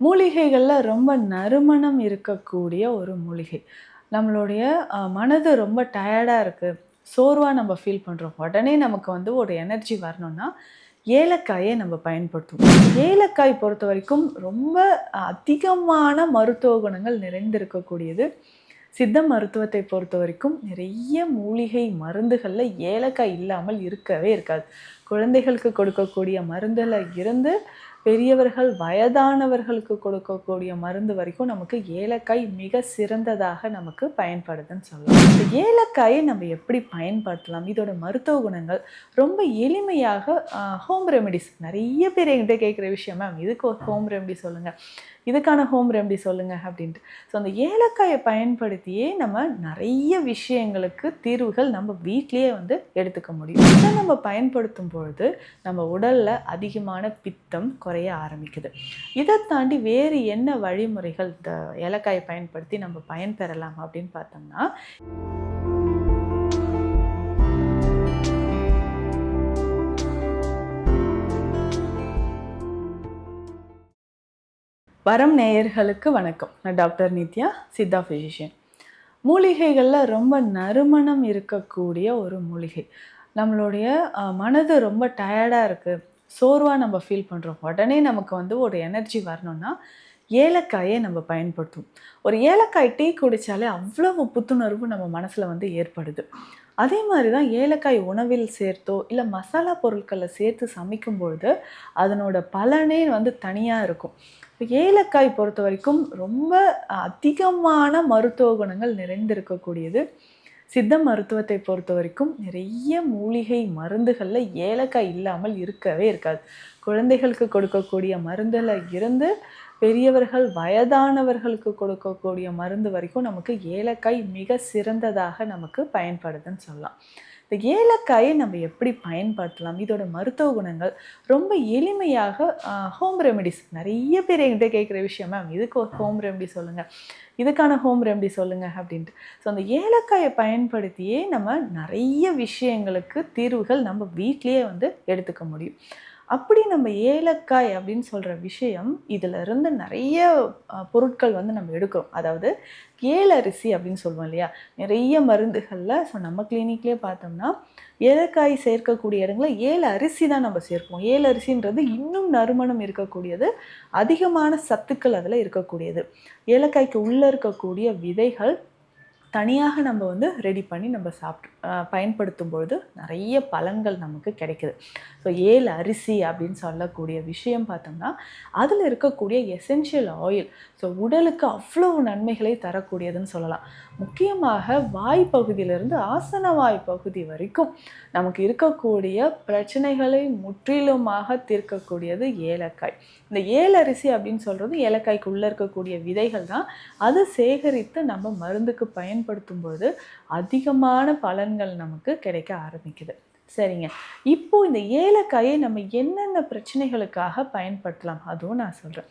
மூலிகைகள்ல ரொம்ப நறுமணம் இருக்கக்கூடிய ஒரு மூலிகை. நம்மளுடைய மனது ரொம்ப டயர்டா இருக்கு, சோர்வா நம்ம ஃபீல் பண்றோம். உடனே நமக்கு வந்து ஒரு எனர்ஜி வரணும்னா, ஏலக்காயை நம்ம பயன்படுத்துவோம். ஏலக்காய் பொறுத்தவரைக்கும் ரொம்ப அதிகமான மருத்துவ குணங்கள் நிறைந்திருக்கக்கூடியது. சித்த மருத்துவத்தை பொறுத்தவரைக்கும் நிறைய மூலிகை மருந்துகள்ல ஏலக்காய் இல்லாமல் இருக்கவே இருக்காது. குழந்தைகளுக்கு கொடுக்கக்கூடிய மருந்துல இருந்து பெரியவர்கள், வயதானவர்களுக்கு கொடுக்கக்கூடிய மருந்து வரைக்கும் நமக்கு ஏலக்காய் மிக சிறந்ததாக நமக்கு பயன்படுதுன்னு சொல்லலாம். இந்த ஏலக்காயை நம்ம எப்படி பயன்படுத்தலாம்? இதோட மருத்துவ குணங்கள் ரொம்ப எளிமையாக ஹோம் ரெமெடிஸ் நிறைய பேர் என்கிட்ட கேட்குற விஷயம், மேம் இதுக்கு ஒரு ஹோம் ரெமெடி சொல்லுங்க, இதுக்கான ஹோம் ரெமெடி சொல்லுங்க அப்படின்ட்டு. ஸோ அந்த ஏலக்காயை பயன்படுத்தியே நம்ம நிறைய விஷயங்களுக்கு தீர்வுகள் நம்ம வீட்டிலேயே வந்து எடுத்துக்க முடியும். இதை நம்ம பயன்படுத்தும் பொழுது நம்ம உடல்ல அதிகமான பித்தம் குறைய ஆரம்பிக்குது. இதை தாண்டி வேறு என்ன வழிமுறைகள் இந்த ஏலக்காயை பயன்படுத்தி நம்ம பயன் பெறலாம் அப்படின்னு பார்த்தோம்னா, வரம் நேயர்களுக்கு வணக்கம். நான் டாக்டர் நித்யா, சித்தா ஃபிசிஷியன். மூலிகைகளில் ரொம்ப நறுமணம் இருக்கக்கூடிய ஒரு மூலிகை. நம்மளுடைய மனது ரொம்ப டயர்டாக இருக்குது, சோர்வாக நம்ம ஃபீல் பண்ணுறோம். உடனே நமக்கு வந்து ஒரு எனர்ஜி வரணும்னா ஏலக்காயை நம்ம பயன்படுத்துவோம். ஒரு ஏலக்காய் டீ குடித்தாலே அவ்வளவு புத்துணர்வு நம்ம மனசில் வந்து ஏற்படுது. அதே மாதிரி தான் ஏலக்காய் உணவில் சேர்த்தோ இல்லை மசாலா பொருட்களை சேர்த்து சமைக்கும்பொழுது அதனோட பலனே வந்து தனியாக இருக்கும். ஏலக்காய் பொறுத்த வரைக்கும் ரொம்ப அதிகமான மருத்துவ குணங்கள் நிறைந்திருக்கக்கூடியது. சித்த மருத்துவத்தை பொறுத்த வரைக்கும் நிறைய மூலிகை மருந்துகளில் ஏலக்காய் இல்லாமல் இருக்கவே இருக்காது. குழந்தைகளுக்கு கொடுக்கக்கூடிய மருந்தில் இருந்து பெரியவர்கள், வயதானவர்களுக்கு கொடுக்கக்கூடிய மருந்து வரைக்கும் நமக்கு ஏலக்காய் மிக சிறந்ததாக நமக்கு பயன்படுதுன்னு சொல்லலாம். இந்த ஏலக்காயை நம்ம எப்படி பயன்படுத்தலாம்? இதோட மருத்துவ குணங்கள் ரொம்ப எளிமையாக ஹோம் ரெமெடிஸ் நிறைய பேர் என்கிட்ட கேட்குற விஷயம், மேம் இதுக்கு ஒரு ஹோம் ரெமெடி சொல்லுங்கள், இதுக்கான ஹோம் ரெமெடி சொல்லுங்கள் அப்படின்ட்டு. ஸோ அந்த ஏலக்காயை பயன்படுத்தியே நம்ம நிறைய விஷயங்களுக்கு தீர்வுகள் நம்ம வீட்டிலேயே வந்து எடுத்துக்க முடியும். அப்படி நம்ம ஏலக்காய் அப்படின்னு சொல்கிற விஷயம், இதில் இருந்து நிறைய பொருட்கள் வந்து நம்ம எடுக்கிறோம். அதாவது ஏலரிசி அப்படின்னு சொல்லுவோம் இல்லையா, நிறைய மருந்துகளில். ஸோ நம்ம கிளினிக்லேயே பார்த்தோம்னா ஏலக்காய் சேர்க்கக்கூடிய இடங்களில் ஏல அரிசி தான் நம்ம சேர்ப்போம். ஏலரிசின்றது இன்னும் நறுமணம் இருக்கக்கூடியது, அதிகமான சத்துக்கள் அதில் இருக்கக்கூடியது. ஏலக்காய்க்கு உள்ளே இருக்கக்கூடிய விதைகள் தனியாக நம்ம வந்து ரெடி பண்ணி நம்ம பயன்படுத்தும் பொழுது நிறைய பலன்கள் நமக்கு கிடைக்குது. ஸோ ஏல அரிசி அப்படின்னு சொல்லக்கூடிய விஷயம் பார்த்தோம்னா அதில் இருக்கக்கூடிய எசென்ஷியல் ஆயில், ஸோ உடலுக்கு அவ்வளவு நன்மைகளை தரக்கூடியதுன்னு சொல்லலாம். முக்கியமாக வாய் பகுதியிலிருந்து ஆசன வாய் பகுதி வரைக்கும் நமக்கு இருக்கக்கூடிய பிரச்சனைகளை முற்றிலுமாக தீர்க்கக்கூடியது ஏலக்காய். இந்த ஏலரிசி அப்படின்னு சொல்கிறது ஏலக்காய்க்கு உள்ளே இருக்கக்கூடிய விதைகள் தான். அது சேகரித்து நம்ம மருந்துக்கு பயன்படுத்தும்போது அதிகமான பலன்கள் நமக்கு கிடைக்க ஆரம்பிக்குது. சரிங்க, இப்போது இந்த ஏலக்காயை நம்ம என்னென்ன பிரச்சனைகளுக்காக பயன்படுத்தலாம் அதுவும் நான் சொல்கிறேன்.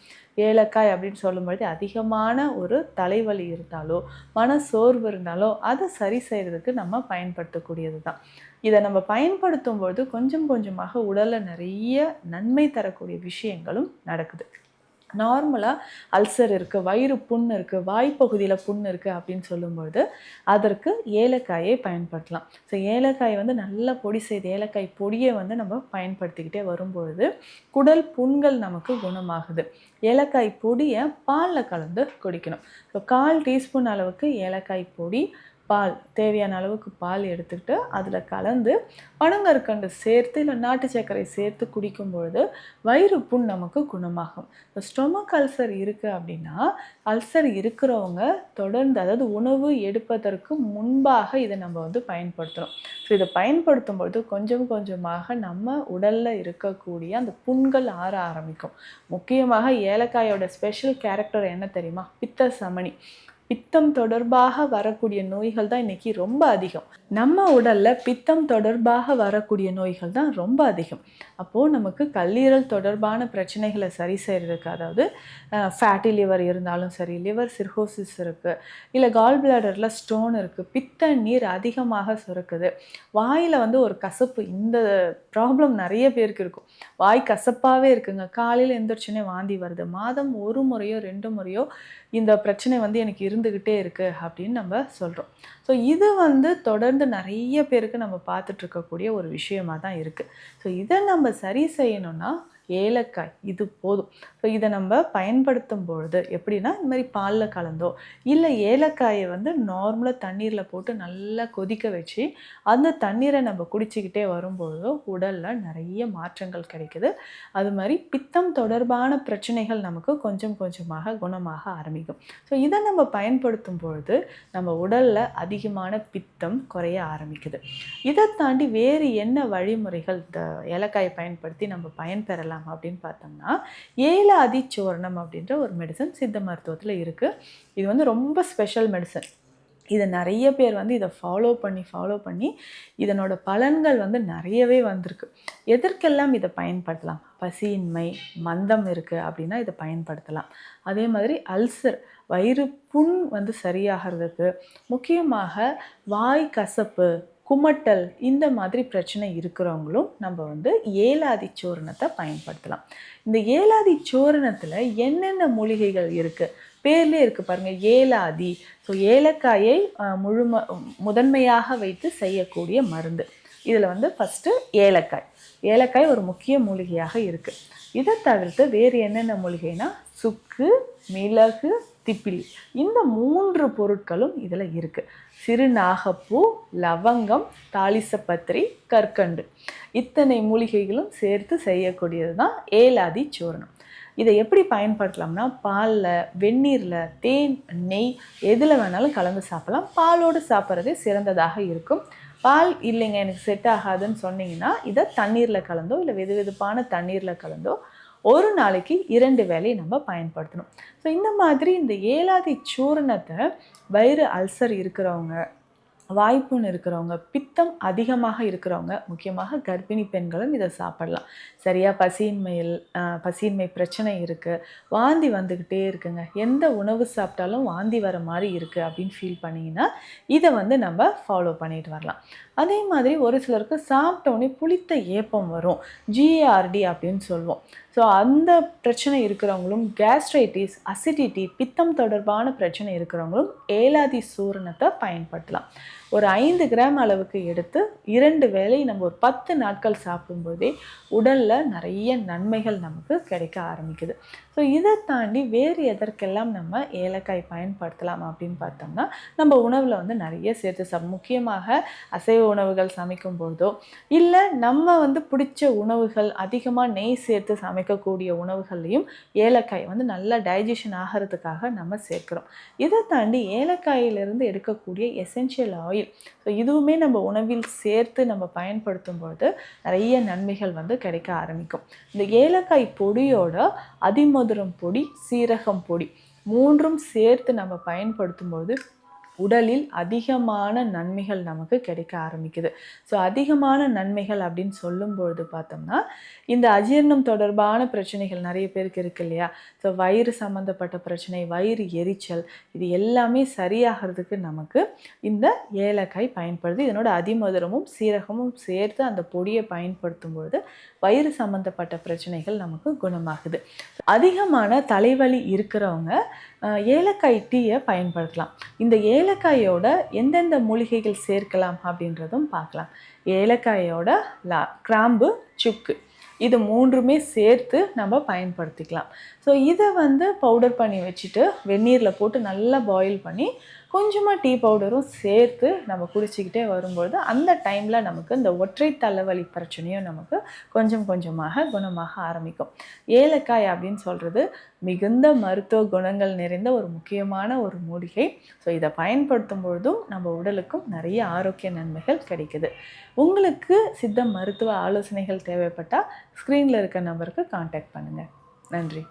ஏலக்காய் அப்படின்னு சொல்லும்பொழுது அதிகமான ஒரு தலைவலி இருந்தாலோ மன சோர்வு இருந்தாலோ அதை சரி செய்கிறதுக்கு நம்ம பயன்படுத்தக்கூடியது தான். இதை நம்ம பயன்படுத்தும் பொழுது கொஞ்சம் கொஞ்சமாக உடலில் நிறைய நன்மை தரக்கூடிய விஷயங்களும் நடக்குது. நார்மலாக அல்சர் இருக்குது, வயிறு புண் இருக்குது, வாய்ப்பகுதியில் புண் இருக்குது அப்படின்னு சொல்லும்பொழுது அதற்கு ஏலக்காயை பயன்படுத்தலாம். ஸோ ஏலக்காய் வந்து நல்லா பொடி செய்து ஏலக்காய் பொடியை வந்து நம்ம பயன்படுத்திக்கிட்டே வரும்பொழுது குடல் புண்கள் நமக்கு குணமாகுது. ஏலக்காய் பொடியை பாலில் கலந்து குடிக்கணும். ஸோ 1/4 டீஸ்பூன் அளவுக்கு ஏலக்காய் பொடி, பால், தேவையான அளவுக்கு பால் எடுத்துக்கிட்டு அதில் கலந்து பனங்கற்கண்டு சேர்த்து இல்லை நாட்டு சர்க்கரை சேர்த்து குடிக்கும் பொழுது வயிறு புண் நமக்கு குணமாகும். இப்போ ஸ்டொமக் அல்சர் இருக்குது அப்படின்னா அல்சர் இருக்கிறவங்க தொடர்ந்து, அதாவது உணவு எடுப்பதற்கு முன்பாக இதை நம்ம வந்து பயன்படுத்தணும். ஸோ இதை பயன்படுத்தும் பொழுது கொஞ்சம் கொஞ்சமாக நம்ம உடலில் இருக்கக்கூடிய அந்த புண்கள் ஆற ஆரம்பிக்கும். முக்கியமாக ஏலக்காயோட ஸ்பெஷல் கேரக்டர் என்ன தெரியுமா? பித்த சமனி. பித்தம் தொடர்பாக வரக்கூடிய நோய்கள் தான் இன்னைக்கு ரொம்ப அதிகம். நம்ம உடல்ல பித்தம் தொடர்பாக வரக்கூடிய நோய்கள் தான் ரொம்ப அதிகம். அப்போது நமக்கு கல்லீரல் தொடர்பான பிரச்சனைகளை சரி செய்கிறதுக்கு, அதாவது ஃபேட்டி லிவர் இருந்தாலும் சரி, லிவர் சிர்ஹோசிஸ் இருக்குது, இல்லை கால் பிளாடரில் ஸ்டோன் இருக்குது, பித்த நீர் அதிகமாக சுரக்குது, வாயில் வந்து ஒரு கசப்பு, இந்த ப்ராப்ளம் நிறைய பேருக்கு இருக்கும். வாய் கசப்பாகவே இருக்குங்க, காலையில் எந்திரிச்சோன்னே வாந்தி வருது, மாதம் ஒரு முறையோ 2 முறையோ இந்த பிரச்சனை வந்து எனக்கு இருந்துக்கிட்டே இருக்குது அப்படின்னு நம்ம சொல்கிறோம். ஸோ இது வந்து தொடர்ந்து நிறைய பேருக்கு நம்ம பார்த்துட்டு இருக்கக்கூடிய ஒரு விஷயமாக தான் இருக்குது. ஸோ இதை நம்ம சரி செய்யணும்னா ஏலக்காய் இது போதும். ஸோ இதை நம்ம பயன்படுத்தும் பொழுது எப்படின்னா, இந்த மாதிரி பாலில் கலந்தோ இல்லை ஏலக்காயை வந்து நார்மலாக தண்ணீரில் போட்டு நல்லா கொதிக்க வச்சு அந்த தண்ணீரை நம்ம குடிச்சிக்கிட்டே வரும்பொழுதோ உடலில் நிறைய மாற்றங்கள் கிடைக்குது. அது மாதிரி பித்தம் தொடர்பான பிரச்சனைகள் நமக்கு கொஞ்சம் கொஞ்சமாக குணமாக ஆரம்பிக்கும். ஸோ இதை நம்ம பயன்படுத்தும் பொழுது நம்ம உடலில் அதிகமான பித்தம் குறைய ஆரம்பிக்குது. இதை தாண்டி வேறு என்ன வழிமுறைகள் இந்த ஏலக்காயை பயன்படுத்தி நம்ம பயன்பெறலாம் அப்படின்னு பார்த்தோம்னா, ஏலாதி சூர்ணம் அப்படின்ற ஒரு மெடிசன் சித்த மருத்துவத்தில் இருக்குது. இது வந்து ரொம்ப ஸ்பெஷல் மெடிசன். இதை நிறைய பேர் வந்து இதை ஃபாலோ பண்ணி இதனோட பலன்கள் வந்து நிறையவே வந்திருக்கு. எதற்கெல்லாம் இதை பயன்படுத்தலாம்? பசியின்மை, மந்தம் இருக்குது அப்படின்னா இதை பயன்படுத்தலாம். அதே மாதிரி அல்சர், வயிறு புண் வந்து சரியாகிறதுக்கு, முக்கியமாக வாய் கசப்பு, குமட்டல் இந்த மாதிரி பிரச்சனை இருக்கிறவங்களும் நம்ம வந்து ஏலாதி சூரணத்தை பயன்படுத்தலாம். இந்த ஏலாதி சூரணத்தில் என்னென்ன மூலிகைகள் இருக்குது? பேர்லேயே இருக்குது பாருங்கள், ஏலாதி. ஸோ ஏலக்காயை முதன்மையாக வைத்து செய்யக்கூடிய மருந்து. இதில் வந்து ஃபஸ்ட்டு ஏலக்காய் ஒரு முக்கிய மூலிகையாக இருக்குது. இதை தவிர்த்து வேறு என்னென்ன மூலிகைனா, சுக்கு, மிளகு, திப்பிலி, இந்த 3 பொருட்களும் இதில் இருக்குது. சிறுநாகப்பூ, லவங்கம், தாளிசப்பத்திரி, கற்கண்டு, இத்தனை மூலிகைகளும் சேர்த்து செய்யக்கூடியது தான் ஏலாதி சூரணம். இதை எப்படி பயன்படுத்தலாம்னா, பாலில், வெந்நீரில், தேன், நெய் எதில் வேணாலும் கலந்து சாப்பிடலாம். பாலோடு சாப்பிட்றதே சிறந்ததாக இருக்கும். பால் இல்லைங்க எனக்கு செட் ஆகாதுன்னு சொன்னீங்கன்னா, இதை தண்ணீரில் கலந்தோ இல்லை வெதுவெதுப்பான தண்ணீரில் கலந்தோ ஒரு நாளைக்கு 2 வேளை நம்ம பயன்படுத்தணும். ஸோ இந்த மாதிரி இந்த ஏலாதி சூரணத்தை வயிறு அல்சர் இருக்கிறவங்க, வாய்ப்புண் இருக்கிறவங்க, பித்தம் அதிகமாக இருக்கிறவங்க, முக்கியமாக கர்ப்பிணி பெண்களும் இதை சாப்பிடலாம். சரியாக பசியின்மை பிரச்சனை இருக்குது, வாந்தி வந்துக்கிட்டே இருக்குங்க, எந்த உணவு சாப்பிட்டாலும் வாந்தி வர மாதிரி இருக்குது அப்படின்னு ஃபீல் பண்ணிங்கன்னா இதை வந்து நம்ம ஃபாலோ பண்ணிட்டு வரலாம். அதே மாதிரி ஒரு சிலருக்கு சாப்பிட்டோன்னே புளித்த ஏப்பம் வரும், GARD அப்படின்னு சொல்லுவோம். ஸோ அந்த பிரச்சனை இருக்கிறவங்களும், கேஸ்ட்ரைட்டிஸ், அசிடிட்டி, பித்தம் தொடர்பான பிரச்சனை இருக்கிறவங்களும் ஏலாதி சூரணத்தை பயன்படுத்தலாம். ஒரு 5 கிராம் அளவுக்கு எடுத்து 2 வேளை நம்ம ஒரு 10 நாட்கள் சாப்பிடும்போதே உடலில் நிறைய நன்மைகள் நமக்கு கிடைக்க ஆரம்பிக்குது. ஸோ இதை தாண்டி வேறு எதற்கெல்லாம் நம்ம ஏலக்காய் பயன்படுத்தலாம் அப்படின்னு பார்த்தோம்னா, நம்ம உணவில் வந்து நிறைய சேர்த்து முக்கியமாக அசைவ உணவுகள் சமைக்கும் பொழுதோ இல்லை நம்ம வந்து பிடிச்ச உணவுகள், அதிகமாக நெய் சேர்த்து சமைக்கக்கூடிய உணவுகள்லையும் ஏலக்காய் வந்து நல்லா டைஜஷன் ஆகிறதுக்காக நம்ம சேர்க்கிறோம். இதை தாண்டி ஏலக்காயிலிருந்து எடுக்கக்கூடிய எசென்ஷியல் ஆயில், ஸோ இதுவுமே நம்ம உணவில் சேர்த்து நம்ம பயன்படுத்தும் பொழுது நிறைய நன்மைகள் வந்து கிடைக்க ஆரம்பிக்கும். இந்த ஏலக்காய் பொடியோட அதிமதுரம் பொடி, சீரகம் பொடி 3ம் சேர்த்து நம்ம பயன்படுத்தும்போது உடலில் அதிகமான நன்மைகள் நமக்கு கிடைக்க ஆரம்பிக்குது. ஸோ அதிகமான நன்மைகள் அப்படின்னு சொல்லும்பொழுது பார்த்தோம்னா, இந்த அஜீரணம் தொடர்பான பிரச்சனைகள் நிறைய பேருக்கு இருக்கு இல்லையா? ஸோ வயிறு சம்மந்தப்பட்ட பிரச்சனை, வயிறு எரிச்சல், இது எல்லாமே சரியாகிறதுக்கு நமக்கு இந்த ஏலக்காய் பயன்படுது. இதனோட அதிமதுரமும் சீரகமும் சேர்த்து அந்த பொடியை பயன்படுத்தும் பொழுது வயிறு சம்மந்தப்பட்ட பிரச்சனைகள் நமக்கு குணமாகுது. அதிகமான தலைவலி இருக்கிறவங்க ஏலக்காய் டீயை பயன்படுத்தலாம். இந்த ஏலக்காயோட எந்தெந்த மூலிகைகள் சேர்க்கலாம் அப்படின்றதும் பார்க்கலாம். ஏலக்காயோட கிராம்பு, சுக்கு, இது 3மே சேர்த்து நம்ம பயன்படுத்திக்கலாம். ஸோ இதை வந்து பவுடர் பண்ணி வச்சுட்டு வெந்நீரில் போட்டு நல்லா பாயில் பண்ணி கொஞ்சமாக டீ பவுடரும் சேர்த்து நம்ம குடிச்சிக்கிட்டே வரும்பொழுது அந்த டைமில் நமக்கு இந்த ஒற்றை தலைவலி பிரச்சனையும் நமக்கு கொஞ்சம் கொஞ்சமாக குணமாக ஆரம்பிக்கும். ஏலக்காய் அப்படின்னு சொல்கிறது மிகுந்த மருத்துவ குணங்கள் நிறைந்த ஒரு முக்கியமான ஒரு மூலிகை. ஸோ இதை பயன்படுத்தும் பொழுதும் நம்ம உடலுக்கும் நிறைய ஆரோக்கிய நன்மைகள் கிடைக்குது. உங்களுக்கு சித்த மருத்துவ ஆலோசனைகள் தேவைப்பட்டால் ஸ்க்ரீனில் இருக்க நம்பருக்கு கான்டாக்ட் பண்ணுங்கள். நன்றி.